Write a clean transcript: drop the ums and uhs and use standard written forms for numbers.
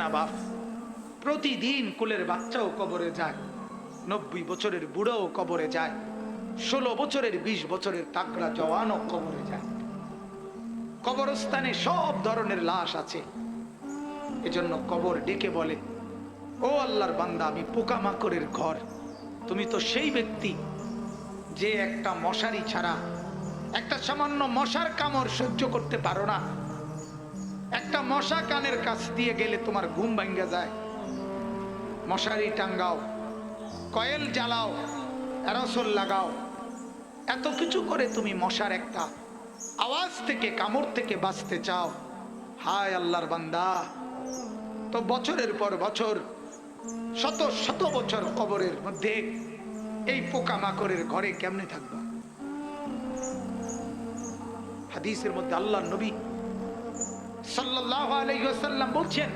না বাপ, প্রতিদিন কোলের বাচ্চাও কবরে যায়, 90 বছরের বুড়াও কবরে যায়, 16 বছরের 20 বছরের তাগড়া জওয়ানও কবরে যায়। কবরস্থানে সব ধরনের লাশ আছে। এজন্য কবর ডেকে বলে, ও আল্লাহর বান্দা, আমি পোকামাকড়ের ঘর। তুমি তো সেই ব্যক্তি যে একটা মশারি ছাড়া, একটা সামান্য মশার কামড় সহ্য করতে পারো না। একটা মশা কানের কাছ দিয়ে গেলে তোমার ঘুম ভাঙ্গা যায়। মশারি টাঙ্গাও, কয়েল জ্বালাও, অ্যারোসল লাগাও, এত কিছু করে তুমি মশার একটা আওয়াজ থেকে, কামড় থেকে বাঁচতে চাও। হায় আল্লাহর বান্দা, তো বছরের পর বছর, শত শত বছর কবরের মধ্যে এই পোকামাকড়ের ঘরে কেমনে থাকবা? হাদিসের মধ্যে আল্লাহর নবী সাল্লাল্লাহু আলাইহি ওয়াসাল্লাম বলছেন,